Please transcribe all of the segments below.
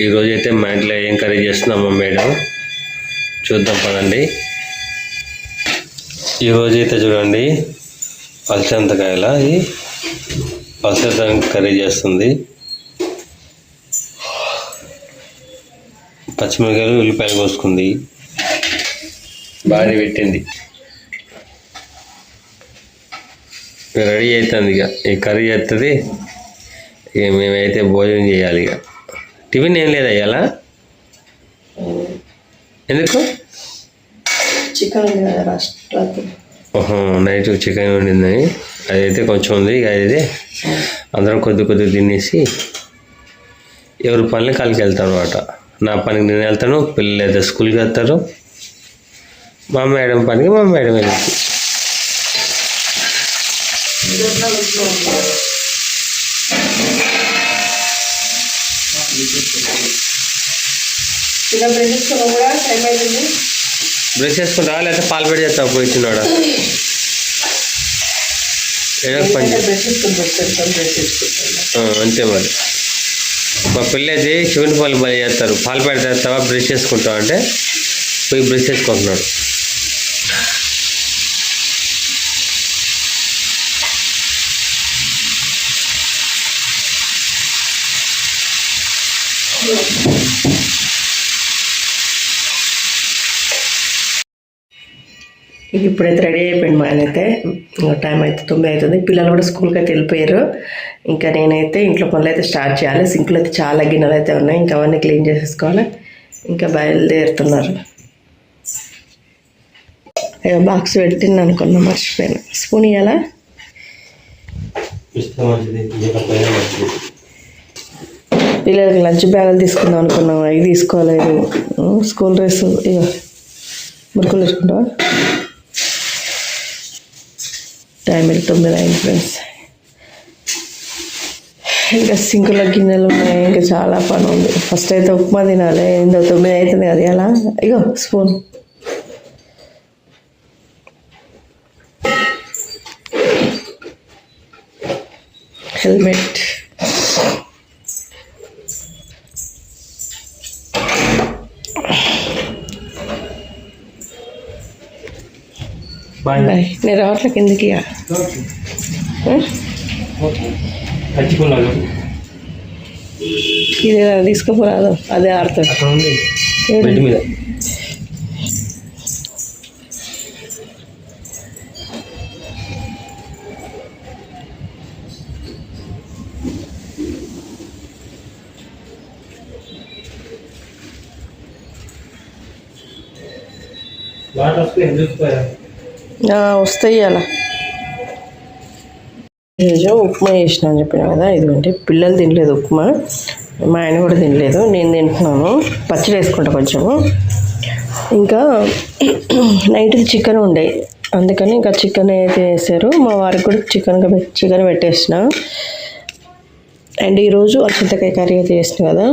ఈరోజు అయితే మా ఇంట్లో ఏం కర్రీ చేస్తున్నామో మేడం చూద్దాం పదండి. ఈరోజు అయితే చూడండి పలచంతకాయల ఈ పలచంతకాయ కర్రీ చేస్తుంది. పచ్చిమిరకాయలు ఉల్లిపాయలు కోసుకుంది, బాగా పెట్టింది. రెడీ అవుతుంది. ఇక ఈ కర్రీ చేస్తుంది. ఇక మేమైతే భోజనం చేయాలి. ఇక టిఫిన్ ఏం లేదా ఇవాళ? ఎందుకు? చికెన్ నైట్ చికెన్ వండింది. అదైతే కొంచెం ఉంది. ఇక అది అందరం కొద్ది తినేసి ఎవరి పనులు కాలికి వెళ్తారు అనమాట. నా పనికి నేను వెళ్తాను, పిల్లలు అయితే స్కూల్కి వెళ్తారు, మా మేడం పనికి మా మేడం వెళ్తుంది. బ్రష్ చేసుకుంటా లేకపోతే పాలు పెట్టి చేస్తావు పోయి చిన్నాడా? అంతే మరి. మా పిల్ల అయితే శివుని పాలు బాగా చేస్తారు. పాలు పెడితే చేస్తావా బ్రష్ చేసుకుంటావు అంటే పోయి బ్రష్ చేసుకుంటున్నాడు. ఇప్పుడైతే రెడీ అయిపోయింది. మా ఆయన అయితే టైం అయితే 9 అవుతుంది. పిల్లలు కూడా స్కూల్కి అయితే వెళ్ళిపోయారు. ఇంకా నేనైతే ఇంట్లో పనులు అయితే స్టార్ట్ చేయాలి. సింకులు అయితే చాలా గిన్నెలు అయితే ఉన్నాయి, ఇంకా అవన్నీ క్లీన్ చేసేసుకోవాలి. ఇంకా బయలుదేరుతున్నారు. బాక్స్ పెట్టింది అనుకున్నా, మర్చిపోయాను. స్పూన్ ఇవ్వాలా? పిల్లలకి లంచ్ బ్యాగులు తీసుకుందాం అనుకున్నాం, అవి తీసుకోలేదు. స్కూల్ డ్రెస్ ఇక మురుకులు వేసుకుంటావా? టైం 9 అయింది ఫ్రెండ్స్. ఇంకా సింకులో గిన్నెలు ఉన్నాయి, ఇంకా చాలా పని ఉంది. ఫస్ట్ అయితే ఉప్మా తినాలి. 9 అవుతుంది కదా ఎలా. ఇగో స్పూన్. హెల్మెట్. నేను రావట్లే కిందకి. ఇది తీసుకోపోరాదు, అదే ఆడుతుంది. వస్తాయి అలా. ఈరోజు ఉప్మా చేసిన అని చెప్పినా కదా. ఇదిగోండి పిల్లలు తినలేదు ఉప్మా, మా ఆయన కూడా తినలేదు, నేను తింటున్నాను. పచ్చడి వేసుకుంటా కొంచెము. ఇంకా నైట్ చికెన్ ఉండే, అందుకని ఇంకా చికెన్ అయితే వేసారు. మా వారికి కూడా చికెన్ పెట్టేసిన. అండ్ ఈరోజు చింతకాయ కర్రీ అయితే చేసిన కదా.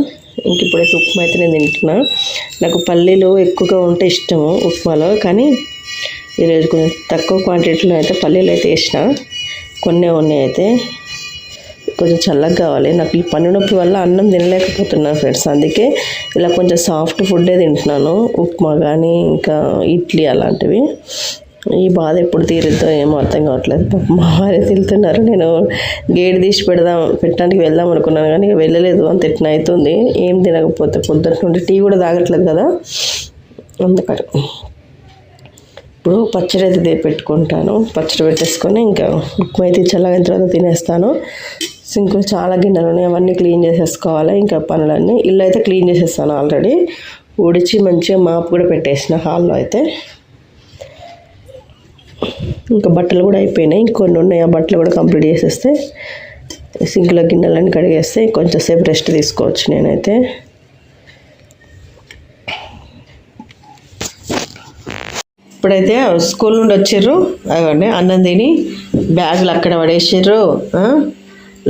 ఇంక ఇప్పుడైతే ఉప్మా అయితే నేను తింటున్నా. నాకు పల్లీలు ఎక్కువగా ఉంటే ఇష్టము ఉప్మాలో, కానీ ఈరోజు కొంచెం తక్కువ క్వాంటిటీలో అయితే పల్లీలు అయితే వేసిన. కొన్ని ఉన్నాయి అయితే కొంచెం చల్లగా కావాలి. నాకు ఈ పన్ను నొప్పి వల్ల అన్నం తినలేకపోతున్నాను ఫ్రెండ్స్. అందుకే ఇలా కొంచెం సాఫ్ట్ ఫుడ్డే తింటున్నాను, ఉప్మా కానీ ఇంకా ఇడ్లీ అలాంటివి. ఈ బాధ ఎప్పుడు తీరుద్దో ఏమో అర్థం కావట్లేదు. మా వారే తింటున్నారు. నేను గేట్ తీసి పెట్టడానికి వెళ్దాం అనుకున్నాను, కానీ వెళ్ళలేదు. అంత ఎట్లా అవుతుంది ఏం తినకపోతే. పొద్దున్న నుండి టీ కూడా తాగట్లేదు కదా, అందుకని. ఇప్పుడు పచ్చడి అయితే పెట్టుకుంటాను. పచ్చడి పెట్టేసుకొని ఇంకా ఉప్మా అయితే చల్లగిన తర్వాత తినేస్తాను. సింకులు చాలా గిన్నెలు ఉన్నాయి, అవన్నీ క్లీన్ చేసేసుకోవాలి. ఇంకా పనులన్నీ ఇల్లు అయితే క్లీన్ చేసేస్తాను ఆల్రెడీ. ఉడిచి మంచిగా మాపు కూడా పెట్టేసిన హాల్లో అయితే. ఇంకా బట్టలు కూడా అయిపోయినాయి, ఇంకొన్ని ఉన్నాయి. ఆ బట్టలు కూడా కంప్లీట్ చేసేస్తే సింకులో గిన్నెలన్నీ కడిగేస్తే కొంచెం సేపు రెస్ట్ తీసుకోవచ్చు నేనైతే. ఇప్పుడైతే స్కూల్ నుండి వచ్చారు, అవ్వండి అన్నం తిని బ్యాగులు అక్కడ పడేసారు.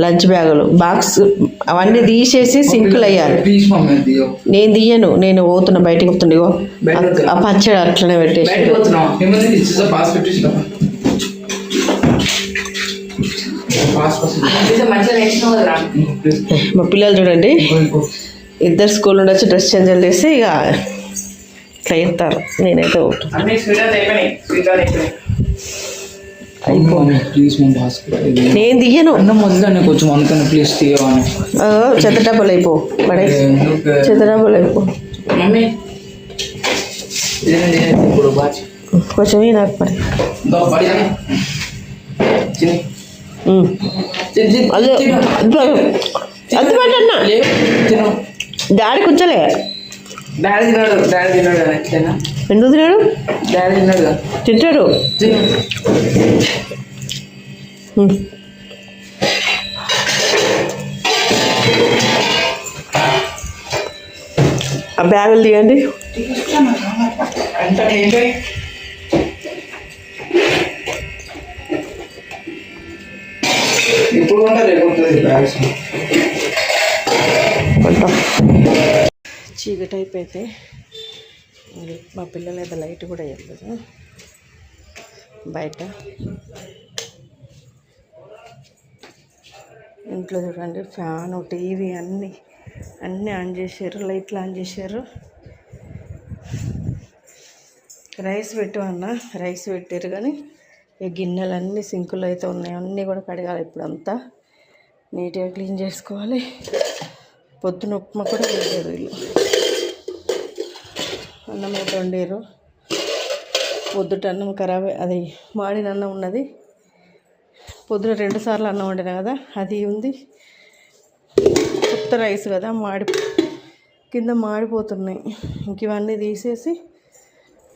లంచ్ బ్యాగులు బాక్స్ అవన్నీ తీసేసి సింకులు అయ్యారు. నేను తీయను, నేను పోతున్నా బయటకు పోతుండే. ఆ పచ్చడి అట్లనే పెట్టేసి మా పిల్లలు చూడండి ఇద్దరు స్కూల్ నుండి వచ్చి డ్రెస్ చేంజ్ చేసి ఇక ఇట్లా చెప్తారు. నేనైతే ఒకటి అన్నీ స్వీట్ అయిపోయినాయి. ప్లీజ్ మా భాస్కర్ నేను దియ్యను. అన్నం వద్దని కొంచెం అనుకుని ప్లీజ్ తీయమని. చెత్త డబ్బులు అయిపో పడే చెత్త డబ్బులు అయిపో. మమ్మీ ఇదేనండి ఇప్పుడు బాచి కొంచెం నాకు మరి అది పెట్టన్నా డాడీ కూర్చోలే. డాడీ తిన్నాడు కదా. ఎందుకు తిన్నాడు? డాడీ తిన్నాడు కదా. తింటాడు. ఆ బ్యాగులు తీయండి. అంటే ఏంటి ఇప్పుడు కొంటా రేపు ఉంటుంది బ్యాగ్స్. చీకటి అయిపోతే మరి మా పిల్లలు అయితే లైట్ కూడా వేయలేదు బయట. ఇంట్లో చూడండి ఫ్యాను టీవీ అన్నీ ఆన్ చేశారు, లైట్లు ఆన్ చేశారు. రైస్ పెట్టమన్న రైస్ పెట్టారు కానీ ఈ గిన్నెలన్నీ సింకులు అయితే ఉన్నాయి, అన్నీ కూడా కడగాలి. ఇప్పుడు అంతా నీట్గా క్లీన్ చేసుకోవాలి. పొద్దున ఉప్మా కూడా వేసారు వీళ్ళు. అన్నం అయితే వండారు. పొద్దుట అన్నం ఖరాబ్ అది మాడిన అన్నం ఉన్నది. పొద్దున 2 సార్లు అన్నం వండినా కదా అది ఉంది. కొత్త రైస్ కదా కింద మాడిపోతున్నాయి. ఇంక ఇవన్నీ తీసేసి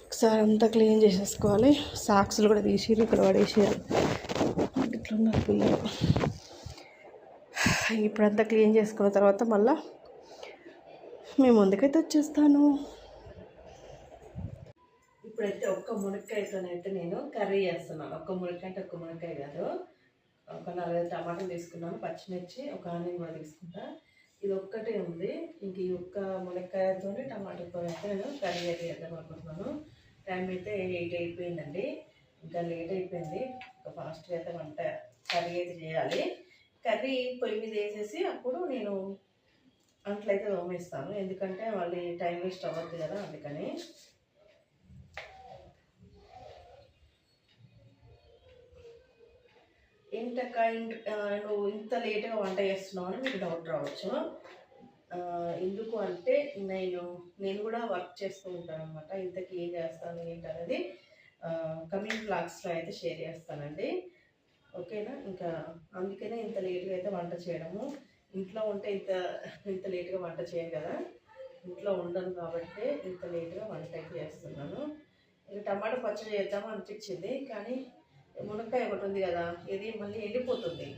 ఒకసారి అంతా క్లీన్ చేసేసుకోవాలి. సాక్స్లు కూడా తీసిరు, ఇక్కడ పడేసారు. ఇట్లున్నారు పిల్లలు. ఇప్పుడంతా క్లీన్ చేసుకున్న తర్వాత మళ్ళీ మేము ముందుకైతే వచ్చేస్తాను. ఇప్పుడైతే ఒక్క మునక్కాయతోనైతే నేను కర్రీ చేస్తున్నాను. ఒక్క మునక్కాయ అంటే ఒక్క మునక్కాయ కాదు, ఒక 4 టమాటాలు తీసుకున్నాను, పచ్చిమిర్చి, ఒక ఆనియన్ కూడా తీసుకుంటా. ఇది ఒక్కటే ఉంది. ఇంక ఈ ఒక్క మునక్కాయతో టమాటాతో అయితే నేను కర్రీ అయితే చేద్దాం అనుకుంటున్నాను. టైం అయితే 8 అయిపోయిందండి. ఇంకా లేట్ అయిపోయింది. ఇంకా ఫాస్ట్గా అయితే వంట కర్రీ అయితే చేయాలి. కర్రీ పొయ్యి మీద వేసేసి అప్పుడు నేను అంట్లయితే తోమేస్తాను, ఎందుకంటే మళ్ళీ టైం వేస్ట్ అవ్వద్దు కదా, అందుకని. ఏంటక్క నువ్వు ఇంత లేట్గా వంట చేస్తున్నావు అని మీకు డౌట్ రావచ్చు. ఎందుకు అంటే నేను కూడా వర్క్ చేస్తూ ఉంటాను అనమాట. ఇంతకీ ఏం చేస్తాను ఏంటనేది కమింగ్ బ్లాగ్స్లో అయితే షేర్ చేస్తానండి, ఓకేనా. ఇంకా అందుకనే ఇంత లేట్గా అయితే వంట చేయడము. ఇంట్లో ఉంటే ఇంత లేట్గా వంట చేయను కదా, ఇంట్లో ఉండను కాబట్టి ఇంత లేట్గా వంట అయితే చేస్తున్నాను. ఇక టమాటా పచ్చడి చేద్దాము అనిపించింది, కానీ మునక్కాయ ఒకటి ఉంది కదా, ఇది మళ్ళీ ఎండిపోతుంది.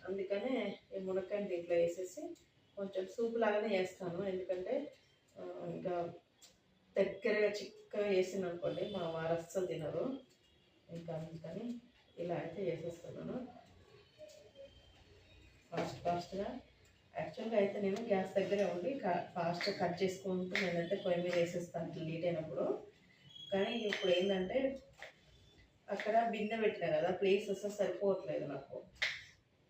అందుకనే ఈ మునక్కాయని దీంట్లో వేసేసి కొంచెం సూప్ లాగానే చేస్తాను. ఎందుకంటే ఇంకా దగ్గరగా చిక్కగా వేసింది అనుకోండి మా వారు అస్సలు తినరు. ఇంకా అందుకని ఇలా అయితే చేసేస్తున్నాను ఫాస్ట్గా. యాక్చువల్గా అయితే నేను గ్యాస్ దగ్గరే ఉండి ఫాస్ట్గా కట్ చేసుకుంటూ నేనైతే పొయ్యి మీద వేసేస్తాను లేట్ అయినప్పుడు. కానీ ఇప్పుడు ఏంటంటే అక్కడ బిన్నె పెట్టినా కదా, ప్లేస్ అసలు సరిపోవట్లేదు నాకు.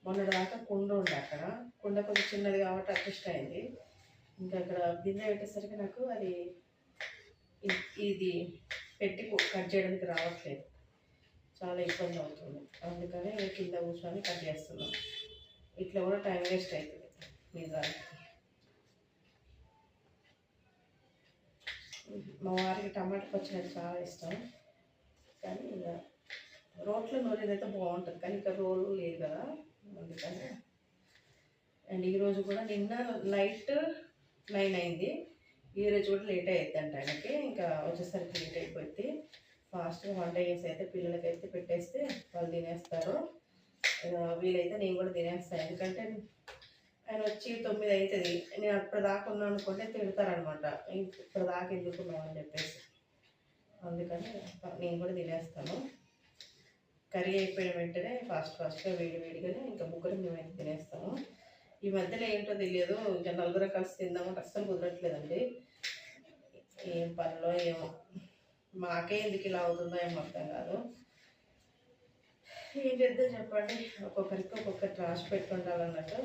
మొన్నటిదాకా కుండ ఉండే, అక్కడ కుండ కొంచెం చిన్నది కాబట్టి అడ్జస్ట్ అయింది. ఇంకా అక్కడ బిన్నె పెట్టేసరికి నాకు అది ఇది పెట్టి కట్ చేయడానికి రావట్లేదు, చాలా ఇబ్బంది అవుతుంది. అందుకని కింద కూర్చొని కట్ చేస్తున్నాను. ఇట్లా కూడా టైం వేస్ట్ అవుతుంది నిజానికి. మా వారికి టమాటా పచ్చడి చాలా ఇష్టం, కానీ ఇక రోట్లో నూరేదైతే బాగుంటుంది, కానీ ఇంకా రోలు లేదు కదా, అందుకని. అండ్ ఈరోజు కూడా నిన్న నైట్ 9 అయింది, ఈరోజు కూడా లేట్ అవుతుందంట ఆయనకి. ఇంకా వచ్చేసరికి లేట్ అయిపోయింది. ఫాస్ట్గా వంట చేసి అయితే పిల్లలకైతే పెట్టేస్తే వాళ్ళు తినేస్తారు. వీలైతే నేను కూడా తినేస్తాను, ఎందుకంటే ఆయన వచ్చి 9 అవుతుంది. నేను అప్పుడు దాకా ఉన్నాను అనుకుంటే తిడతారనమాట, ఇప్పుడు దాకా ఎందుకున్నావు అని చెప్పేసి. అందుకని నేను కూడా తినేస్తాను. కర్రీ అయిపోయిన వెంటనే ఫాస్ట్గా వేడిగానే ఇంకా ముగ్గురు మేమైతే తినేస్తాము. ఈ మధ్యలో ఏంటో తెలియదు, ఇంకా నలుగురు కలిసి తిందామంటే అస్సలు కుదరట్లేదండి. ఏం పనిలో ఏమో, మాకే ఎందుకు ఇలా అవుతుందో ఏమో అర్థం కాదు. ఏం చేద్దాం చెప్పండి, ఒక్కొక్కరికి ఒక్కొక్కటి రాసి పెట్టుకుంటారన్నట్టు.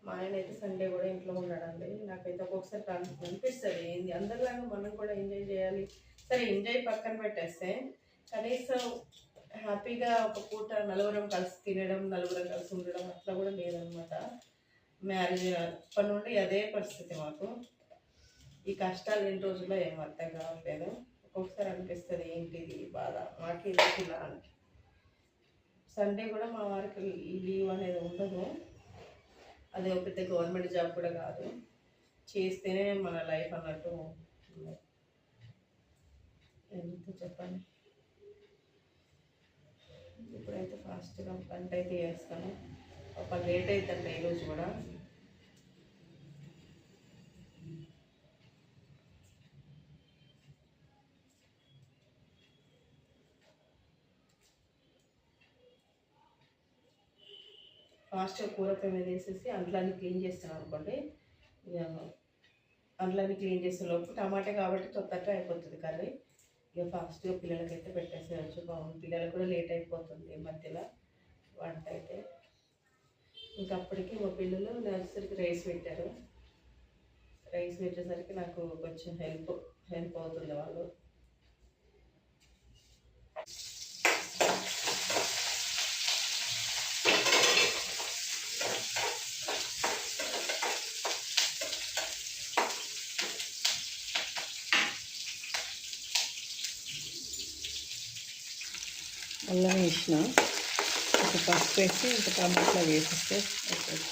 మా ఆయన అయితే సండే కూడా ఇంట్లో ఉన్నాడండి. నాకైతే ఒక్కొక్కసారి అనిపిస్తుంది ఏంది అందరిలాగా మనం కూడా ఎంజాయ్ చేయాలి. సరే ఎంజాయ్ పక్కన పెట్టేస్తే కనీసం హ్యాపీగా ఒక పూట నలుగురం కలిసి తినడం, నలుగురం కలిసి ఉండడం అట్లా కూడా లేదనమాట. మ్యారేజ్ అప్పటి నుండి అదే పరిస్థితి మాకు. ఈ కష్టాలు ఎన్ని రోజుల్లో ఏం అర్థం కావట్లేదు. ఒక్కొక్కసారి అనిపిస్తుంది ఏంటిది బాధ మాకు ఇలా అని. సండే కూడా మా వారికి లీవ్ అనేది ఉండదు. అది ఒక పెద్ద గవర్నమెంట్ జాబ్ కూడా కాదు, చేస్తేనే మన లైఫ్ అన్నట్టు ఎంత చెప్పండి. ఇప్పుడైతే ఫాస్ట్గా వంట అయితే చేస్తాను. ఒక లేట్ అవుతుందండి ఈరోజు కూడా. ఫాస్ట్గా కూర మీద వేసేసి అంట్లన్నీ క్లీన్ చేస్తాను అనుకోండి. ఇక అంట్లన్నీ క్లీన్ చేసే లోపు టమాటా కాబట్టి తొందరగా అయిపోతుంది కర్రీ. ఇక ఫాస్ట్గా పిల్లలకైతే పెట్టేసేయచ్చు. బాగుంది. పిల్లలకు కూడా లేట్ అయిపోతుంది మధ్యలో వంట అయితే. ఇంకా అప్పటికి మా పిల్లలు నర్సరీకి రైస్ పెట్టారు. రైస్ పెట్టేసరికి నాకు కొంచెం హెల్ప్ అవుతుంది వాళ్ళు. అల్లం వేసిన ఒక పసుపు వేసి ఇంకా టమాటా వేసిస్తే అయిపోతుంది.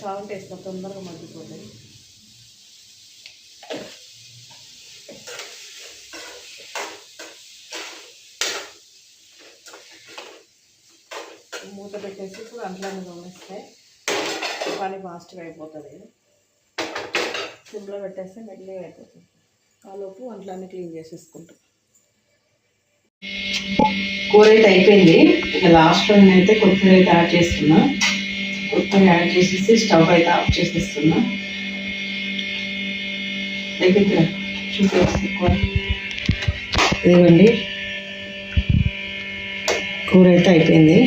సాల్ట్ వేస్తాం తొందరగా మగ్గిపోతుంది. మూత పెట్టేసి ఇప్పుడు అంట్లన్నీ తోమేస్తే పని ఫాస్ట్గా అయిపోతుంది. సిమ్లో పెట్టేస్తే మెల్లిగా అయిపోతుంది. ఆలోపు అంట్లన్నీ క్లీన్ చేసేసుకుంటాం. కూర అయితే అయిపోయింది. ఇక లాస్ట్లో నేనైతే కొత్తిమీర అయితే యాడ్ చేస్తున్నా. కొత్తిమీర యాడ్ చేసేసి స్టవ్ అయితే ఆఫ్ చేసేస్తున్నా. దగ్గర చూపేసి కూర ఇదిగోండి, కూర అయితే అయిపోయింది.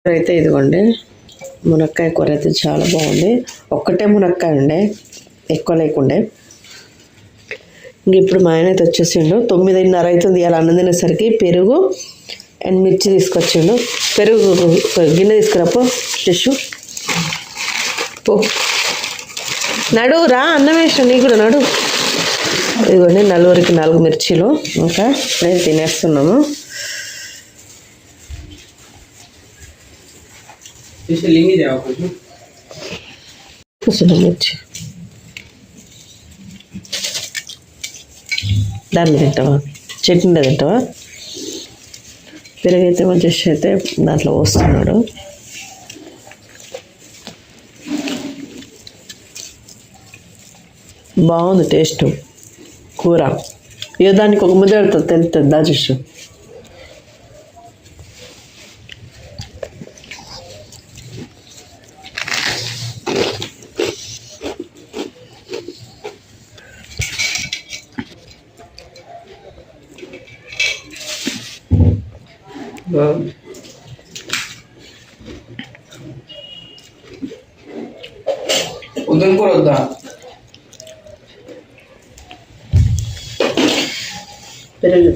కూర అయితే ఇదిగోండి, మునక్కాయ కూర అయితే చాలా బాగుంది. ఒక్కటే మునక్కాయ ఉండే, ఎక్కువ లేకుండే. ఇంక ఇప్పుడు మా ఆయన అయితే వచ్చేసిండు. 9:30 అవుతుంది. ఇలా అన్నం తినేసరికి పెరుగు అండ్ మిర్చి తీసుకొచ్చిండు. పెరుగు గిన్నె తీసుకురాపో జస్సు పో. నడు రా, అన్నం వేసిన నీకు కూడా నడు. ఇదిగోండి 4 మిర్చీలు. ఇంకా నేను తినేస్తున్నాము. మిర్చి దాన్ని తింటావా, చట్నీ తింటావా? పెరుగైతే మంచి అయితే దాంట్లో పోస్తున్నాడు. బాగుంది టేస్ట్ కూర. ఇక దానికి ఒక ముద్ద పెడుతుంది, తెలుస్తుంది దాచేసు. ఉదయం వద్దా పెరుగు